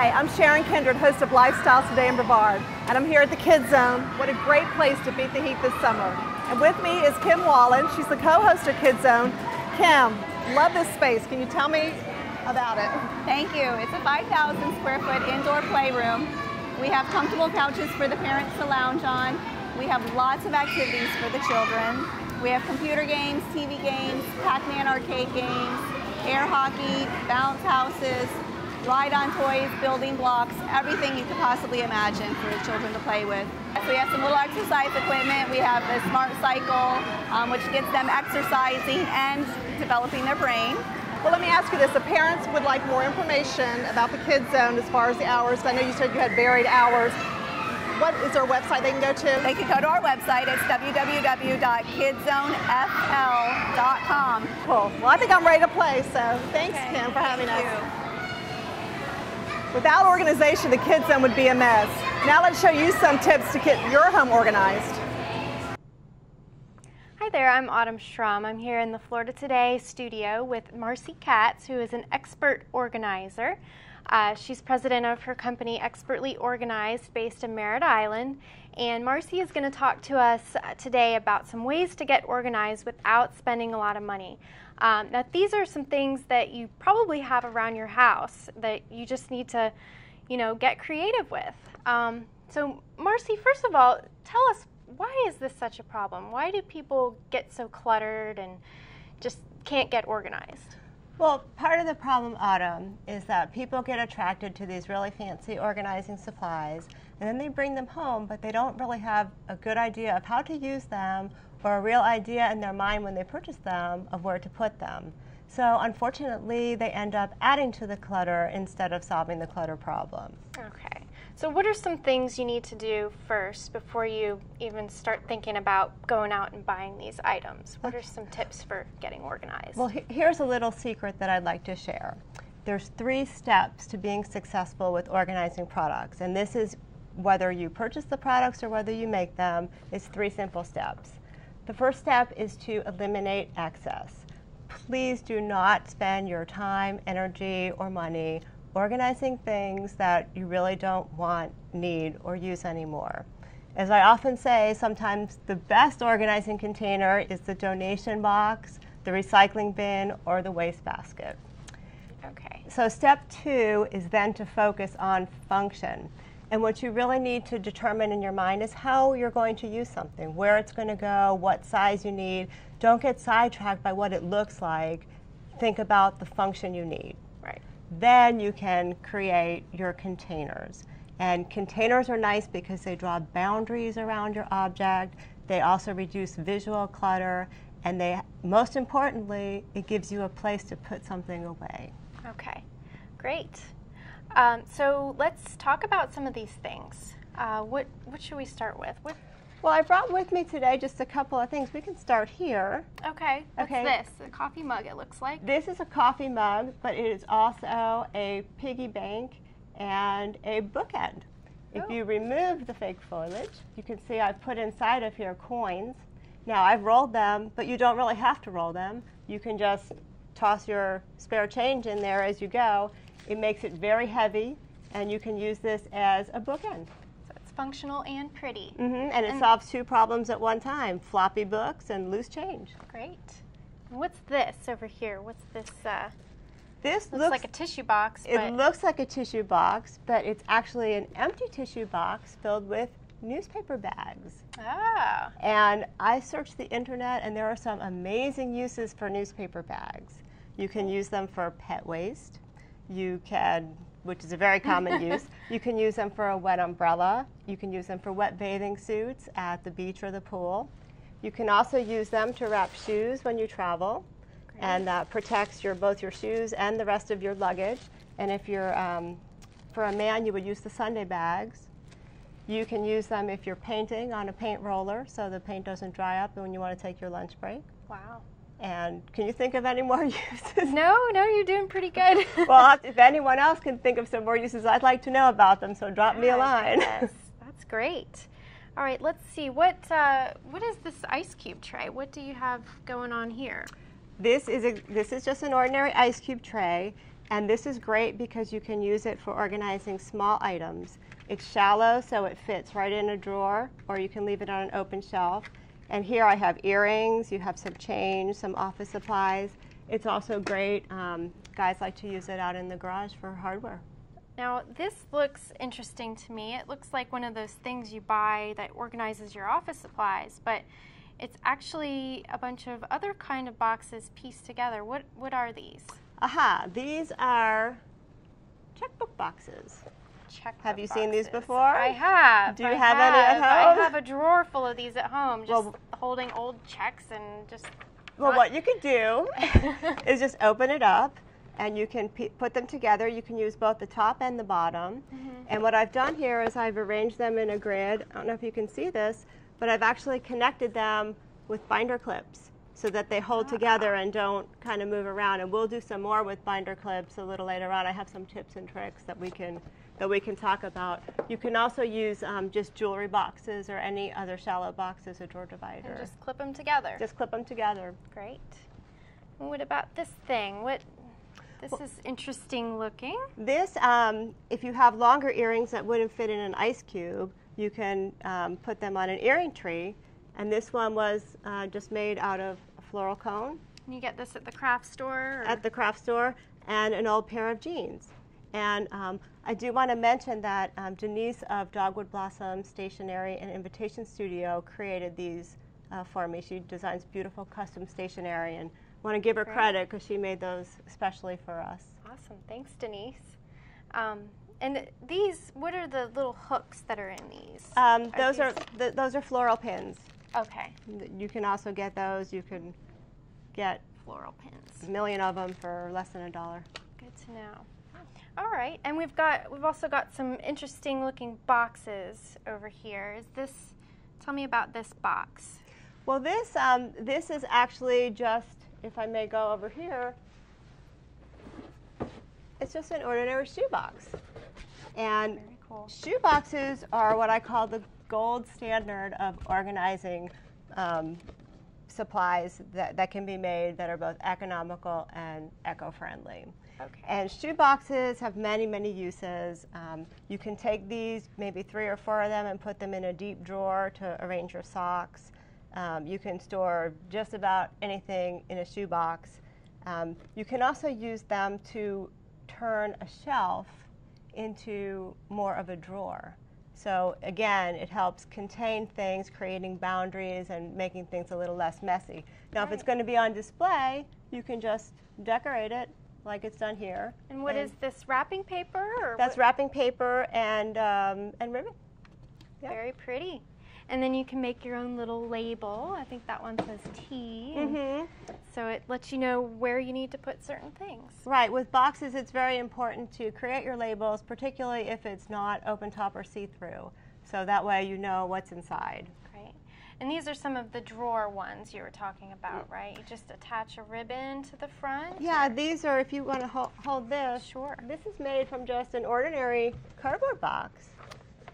Hi, I'm Sharon Kindred, host of Lifestyles Today in Brevard, and I'm here at the KidZone. What a great place to beat the heat this summer. And with me is Kim Wallen. She's the co-host of KidZone. Kim, love this space. Can you tell me about it? Thank you. It's a 5,000 square foot indoor playroom. We have comfortable couches for the parents to lounge on. We have lots of activities for the children. We have computer games, TV games, Pac-Man arcade games, air hockey, bounce houses, ride-on toys, building blocks, everything you could possibly imagine for the children to play with. So we have some little exercise equipment. We have the Smart Cycle, which gets them exercising and developing their brain. Well, let me ask you this. The parents would like more information about the KidZone as far as the hours. I know you said you had varied hours. What is there a website they can go to? They can go to our website. It's www.kidzonefl.com. Cool. Well, I think I'm ready to play, so thanks, Kim, for having us. Without organization, the KidZone would be a mess. Now let's show you some tips to get your home organized. Hi there, I'm Shrum. I'm here in the Florida Today studio with Marcy Katz, who is an expert organizer. She's president of her company, Expertly Organized, based in Merritt Island. And Marcy is going to talk to us today about some ways to get organized without spending a lot of money. Now, these are some things that you probably have around your house that you just need to, get creative with. So, Marcy, first of all, tell us, why is this such a problem? Why do people get so cluttered and just can't get organized? Well, part of the problem, Autumn, is that people get attracted to these really fancy organizing supplies, and then they bring them home, but they don't really have a good idea of how to use them or a real idea in their mind when they purchase them of where to put them. So unfortunately, they end up adding to the clutter instead of solving the clutter problem. Okay. So what are some things you need to do first before you even start thinking about going out and buying these items? What are some tips for getting organized? Well, here's a little secret that I'd like to share. There's 3 steps to being successful with organizing products, and this is whether you purchase the products or whether you make them. It's 3 simple steps. The first step is to eliminate excess. Please do not spend your time, energy, or money organizing things that you really don't want, need, or use anymore. As I often say, sometimes the best organizing container is the donation box, the recycling bin, or the wastebasket. Okay. So step 2 is then to focus on function. And what you really need to determine in your mind is how you're going to use something, where it's going to go, what size you need. Don't get sidetracked by what it looks like. Think about the function you need. Right. Then you can create your containers. And containers are nice because they draw boundaries around your object. They also reduce visual clutter. And most importantly, it gives you a place to put something away. Okay, great. So let's talk about some of these things. What should we start with? Well, I brought with me today just a couple of things. We can start here. Okay, what's this? A coffee mug, it looks like. This is a coffee mug, but it is also a piggy bank and a bookend. Oh. If you remove the fake foliage, you can see I've put inside of here coins. Now, I've rolled them, but you don't really have to roll them. You can just toss your spare change in there as you go. It makes it very heavy, and you can use this as a bookend. Functional and pretty. And it solves 2 problems at one time, floppy books and loose change. Great. And what's this over here? What's this? This looks like a tissue box. It looks like a tissue box, but it's actually an empty tissue box filled with newspaper bags. Ah. And I searched the internet, and there are some amazing uses for newspaper bags. You can use them for pet waste. You can, which is a very common use. You can use them for a wet umbrella. You can use them for wet bathing suits at the beach or the pool. You can also use them to wrap shoes when you travel. Great. And that protects both your shoes and the rest of your luggage. And if you're, for a man, you would use the Sunday bags. You can use them if you're painting on a paint roller so the paint doesn't dry up when you want to take your lunch break. Wow. And can you think of any more uses? No, you're doing pretty good. Well, if anyone else can think of some more uses, I'd like to know about them, so drop me a line. Yes, that's great. All right, let's see. What is this ice cube tray? What do you have going on here? This is just an ordinary ice cube tray. And this is great because you can use it for organizing small items. It's shallow, so it fits right in a drawer, or you can leave it on an open shelf. And here I have earrings, you have some change, some office supplies. It's also great. Guys like to use it out in the garage for hardware. Now, this looks interesting to me. It looks like one of those things you buy that organizes your office supplies, but it's actually a bunch of other kind of boxes pieced together. What are these? Aha, these are checkbook boxes. Have you seen these before? I have. Do you have any at home? I have a drawer full of these at home, just holding old checks and just... Well, what you could do is just open it up, and you can put them together. You can use both the top and the bottom. And what I've done here is I've arranged them in a grid. I don't know if you can see this, but I've actually connected them with binder clips so that they hold together and don't kind of move around. And we'll do some more with binder clips a little later on. I have some tips and tricks that we can talk about. You can also use just jewelry boxes or any other shallow box as a drawer divider. And just clip them together. Just clip them together. Great. And what about this thing? This is interesting looking. This, if you have longer earrings that wouldn't fit in an ice cube, you can put them on an earring tree. And this one was just made out of a floral cone. And you get this at the craft store? Or? At the craft store, and an old pair of jeans. And I do want to mention that Denise of Dogwood Blossom Stationery and Invitation Studio created these for me. She designs beautiful custom stationery, and want to give her credit because she made those especially for us. Awesome. Thanks, Denise. And these, what are the little hooks that are in these? Those are floral pins. Okay. You can also get those. You can get floral pins. A million of them for less than $1. Good to know. All right, and we've also got some interesting looking boxes over here. Tell me about this box. Well, this is actually just, if I may go over here, it's just an ordinary shoebox. And very cool. Shoe boxes are what I call the gold standard of organizing supplies that can be made that are both economical and eco-friendly. Okay. And shoe boxes have many, many uses. You can take these, maybe 3 or 4 of them, and put them in a deep drawer to arrange your socks. You can store just about anything in a shoe box. You can also use them to turn a shelf into more of a drawer. So again, it helps contain things, creating boundaries and making things a little less messy. Now, if it's going to be on display, you can just decorate it like it's done here. And what is this, wrapping paper? Or that's wrapping paper and ribbon. Yep. Very pretty. And then you can make your own little label. I think that one says tea. So it lets you know where you need to put certain things. Right. With boxes, it's very important to create your labels, particularly if it's not open top or see-through. So that way you know what's inside. Great. And these are some of the drawer ones you were talking about, right? You just attach a ribbon to the front? Yeah, these are, if you want to hold this. Sure. This is made from just an ordinary cardboard box.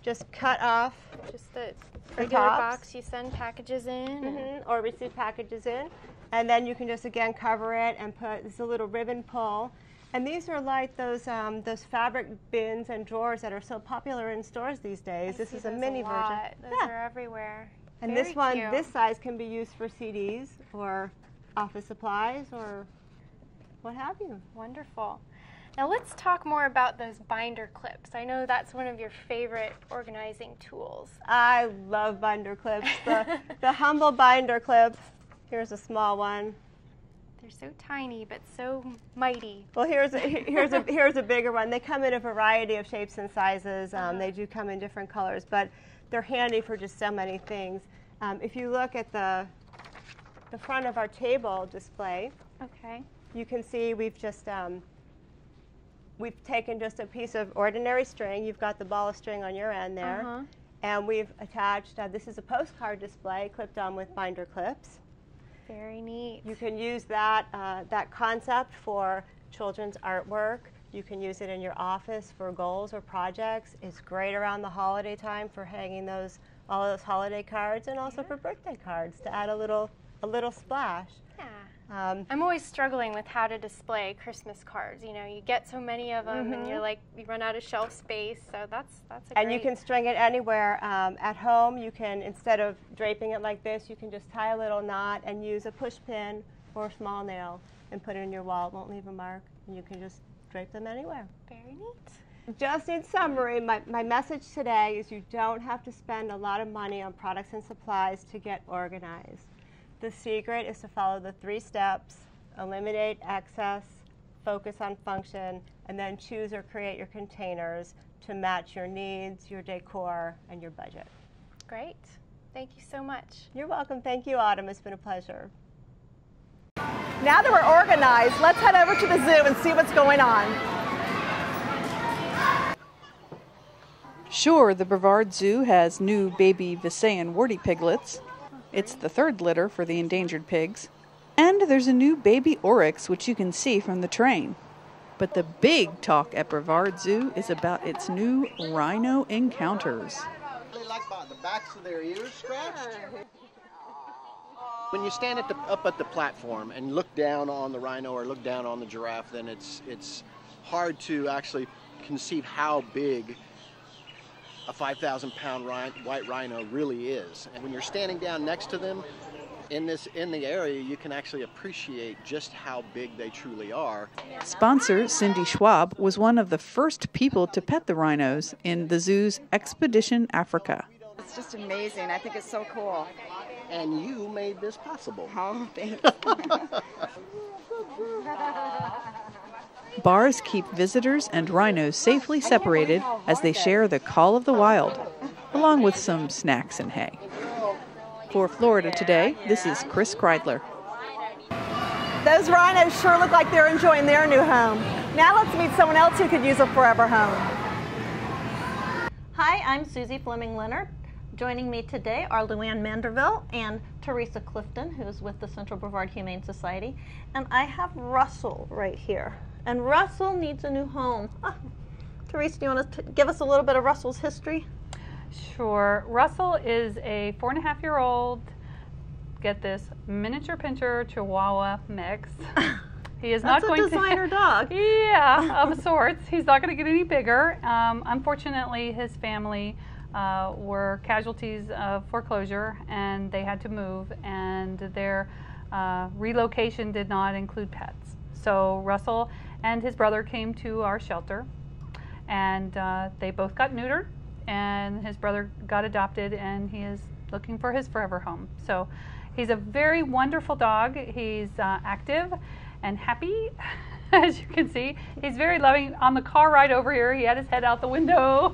Just cut off just the regular box you send packages in. Or receive packages in. And then you can just, again, cover it and put this little ribbon pull. And these are like those fabric bins and drawers that are so popular in stores these days. This is a mini version. Those are everywhere. And this one, this size can be used for CDs or office supplies or what have you. Wonderful. Now let's talk more about those binder clips. I know that's one of your favorite organizing tools. I love binder clips. The humble binder clip. Here's a small one. They're so tiny but so mighty. Well, here's a bigger one. They come in a variety of shapes and sizes. They do come in different colors, but they're handy for just so many things. If you look at the front of our table display, you can see we've just we've taken just a piece of ordinary string. You've got the ball of string on your end there, and we've attached. This is a postcard display clipped on with binder clips. Very neat. You can use that concept for children's artwork. You can use it in your office for goals or projects. It's great around the holiday time for hanging all those holiday cards, and also for birthday cards to add a little splash. Yeah. I'm always struggling with how to display Christmas cards. You know, you get so many of them, and you're like, you run out of shelf space. So that's a And you can string it anywhere. At home, you can, instead of draping it like this, you can just tie a little knot and use a push pin or a small nail and put it in your wall. It won't leave a mark, and you can just drape them anywhere. Very neat. Just in summary, my message today is you don't have to spend a lot of money on products and supplies to get organized. The secret is to follow the 3 steps: eliminate excess, focus on function, and then choose or create your containers to match your needs, your decor, and your budget. Great. Thank you so much. You're welcome. Thank you, Autumn. It's been a pleasure. Now that we're organized, let's head over to the zoo and see what's going on. Sure, the Brevard Zoo has new baby Visayan warty piglets. It's the 3rd litter for the endangered pigs. And there's a new baby oryx, which you can see from the train. But the big talk at Brevard Zoo is about its new Rhino Encounters. They like the backs of their ears scratched. When you stand up at the platform and look down on the rhino or look down on the giraffe, then it's hard to actually conceive how big a 5,000-pound white rhino really is. And when you're standing down next to them in the area, you can actually appreciate just how big they truly are. Sponsor Cindy Schwab was one of the first people to pet the rhinos in the zoo's Expedition Africa. It's just amazing. I think it's so cool. And you made this possible. Oh, thanks. Bars keep visitors and rhinos safely separated as they share the call of the wild, along with some snacks and hay. For Florida Today, this is Chris Kreidler. Those rhinos sure look like they're enjoying their new home. Now let's meet someone else who could use a forever home. Hi, I'm Susie Fleming-Leonard. Joining me today are Luann Manderville and Teresa Clifton, who's with the Central Brevard Humane Society. And I have Russell right here. And Russell needs a new home. Teresa, do you want to give us a little bit of Russell's history? Sure. Russell is a 4.5-year-old, get this, miniature pinscher Chihuahua mix. He is not going to... That's a designer dog. Yeah, of sorts. He's not going to get any bigger. Unfortunately, his family were casualties of foreclosure, and they had to move, and their relocation did not include pets. So Russell and his brother came to our shelter, and they both got neutered, and his brother got adopted, and he is looking for his forever home. So he's a very wonderful dog. He's active and happy, as you can see. He's very loving. On the car ride over here, he had his head out the window.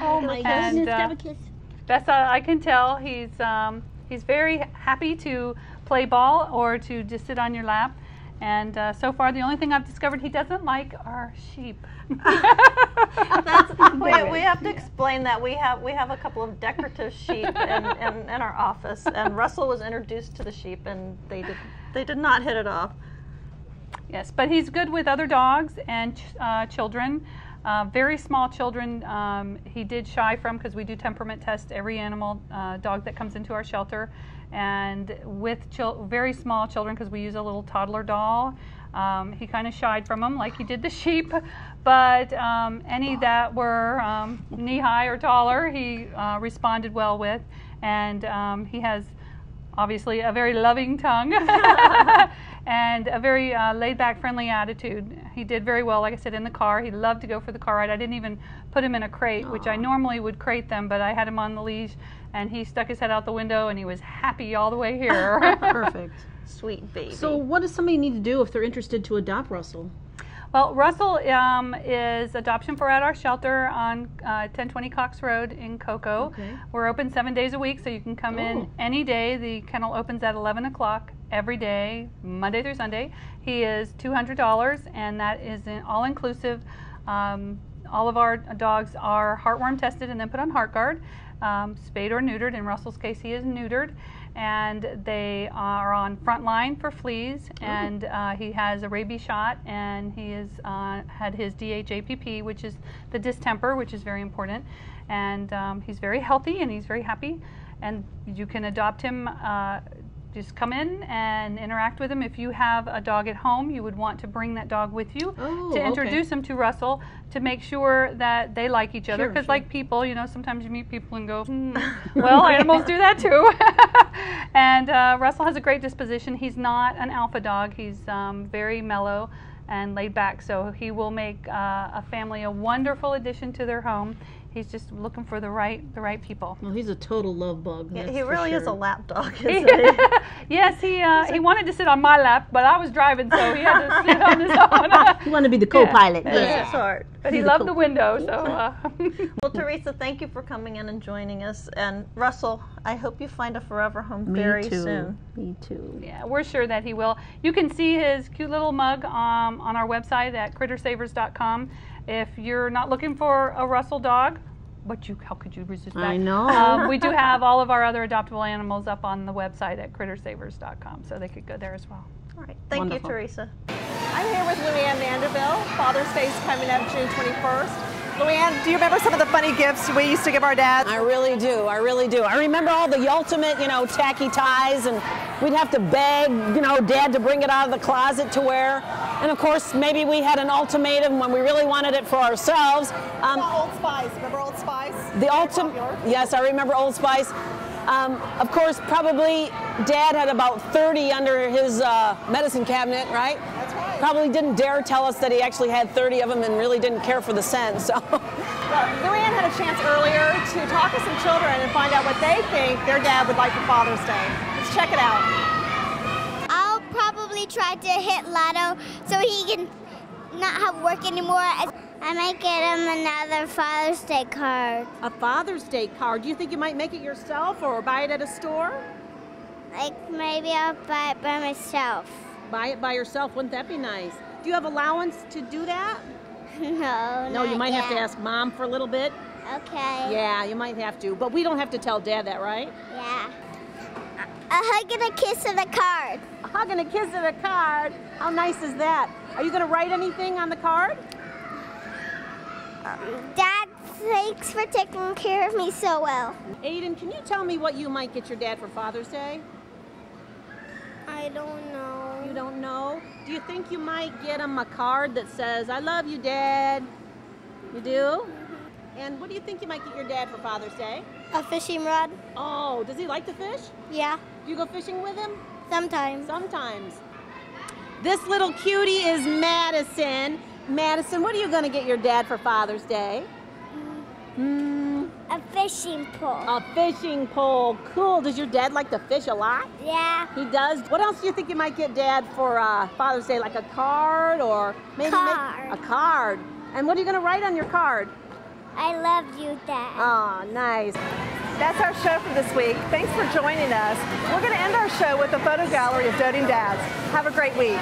Oh my goodness, have a kiss. Best I can tell, he's very happy to play ball or to just sit on your lap. And so far, the only thing I've discovered he doesn't like are sheep. We have to explain that we have a couple of decorative sheep in our office, and Russell was introduced to the sheep, and they did not hit it off. Yes, but he's good with other dogs and children. Very small children he did shy from, because we do temperament test every animal dog that comes into our shelter. And with very small children, because we use a little toddler doll, he kind of shied from them like he did the sheep. But any that were knee-high or taller, he responded well with. And he has obviously a very loving tongue and a very laid-back, friendly attitude. He did very well, like I said, in the car. He loved to go for the car ride. I didn't even put him in a crate, which I normally would crate them, but I had him on the leash, and he stuck his head out the window, and he was happy all the way here. Perfect. Sweet baby. So what does somebody need to do if they're interested to adopt Russell? Well, Russell is adoption for at our shelter on 1020 Cox Road in Cocoa. Okay. We're open 7 days a week, so you can come in any day. The kennel opens at 11 o'clock every day, Monday through Sunday. He is $200, and that is all-inclusive. All of our dogs are heartworm tested and then put on HeartGuard, spayed or neutered. In Russell's case, he is neutered. And they are on frontline for fleas, and he has a rabies shot, and he has had his DHAPP, which is the distemper, which is very important. And he's very healthy, and he's very happy. And you can adopt him Just come in and interact with him. If you have a dog at home, you would want to bring that dog with you to introduce him to Russell, to make sure that they like each other. Because like people, you know, sometimes you meet people and go, well, animals do that too. And Russell has a great disposition. He's not an alpha dog. He's very mellow and laid back, so he will make a family a wonderful addition to their home. He's just looking for the right people. Well, he's a total love bug. Yeah, he really is a lap dog, isn't he? Yes, he wanted to sit on my lap, but I was driving, so he had to sit on his own. He wanted to be the co-pilot. That's hard. But he loved the window, so. Well, Teresa, thank you for coming in and joining us. And Russell, I hope you find a forever home very soon. Me too. Yeah, we're sure that he will. You can see his cute little mug on our website at crittersavers.com. If you're not looking for a Russell dog, how could you resist that? I know. We do have all of our other adoptable animals up on the website at crittersavers.com, so they could go there as well. All right. Thank you, Teresa. I'm here with Luann Vanderbilt. Father's Day is coming up June 21st. Luann, do you remember some of the funny gifts we used to give our dads? I really do. I really do. I remember all the ultimate, tacky ties, and we'd have to beg, Dad to bring it out of the closet to wear. And of course, maybe we had an ultimatum when we really wanted it for ourselves. Old Spice. Remember Old Spice? Yes, I remember Old Spice. Of course, probably Dad had about 30 under his medicine cabinet, right? That's right. Probably didn't dare tell us that he actually had 30 of them and really didn't care for the scent. So. Well, Luann had a chance earlier to talk to some children and find out what they think their dad would like for Father's Day. Let's check it out. I'll probably try to hit Lotto so he can not have work anymore. I might get him another Father's Day card. A Father's Day card? Do you think you might make it yourself or buy it at a store? Like maybe I'll buy it by myself. Buy it by yourself? Wouldn't that be nice? Do you have allowance to do that? No, you might yet. have to ask Mom for a little bit. Okay. Yeah, you might have to. But we don't have to tell Dad that, right? Yeah. A hug and a kiss and a card. A hug and a kiss and a card? How nice is that? Are you going to write anything on the card? Dad, thanks for taking care of me so well. Aiden, can you tell me what you might get your dad for Father's Day? I don't know. You don't know? Do you think you might get him a card that says, I love you, Dad? You do? Mm-hmm. And what do you think you might get your dad for Father's Day? A fishing rod. Oh, does he like to fish? Yeah. Do you go fishing with him? Sometimes. Sometimes. This little cutie is Madison. Madison, what are you going to get your dad for Father's Day? A fishing pole. A fishing pole. Cool. Does your dad like to fish a lot? Yeah. He does? What else do you think you might get Dad for Father's Day? Like a card or maybe a card. And what are you going to write on your card? I love you, Dad. Oh, nice. That's our show for this week. Thanks for joining us. We're going to end our show with a photo gallery of doting dads. Have a great week.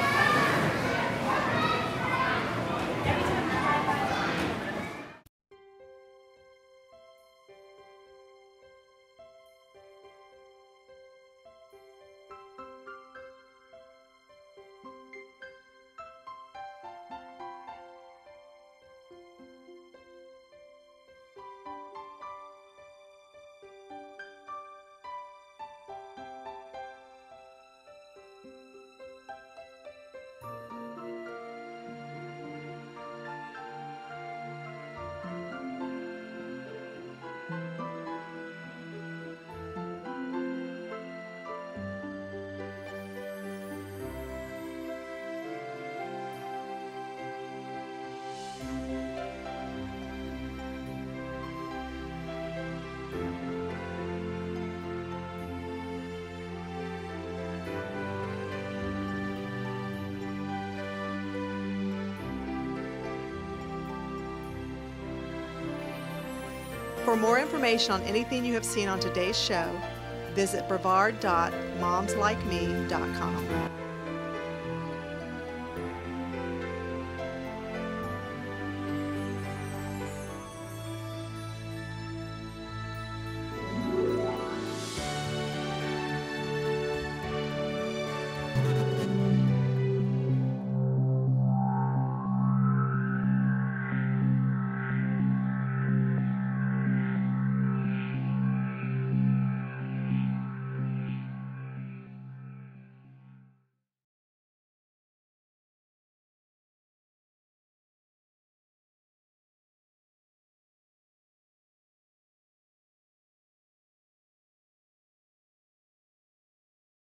For more information on anything you have seen on today's show, visit brevard.momslikeme.com.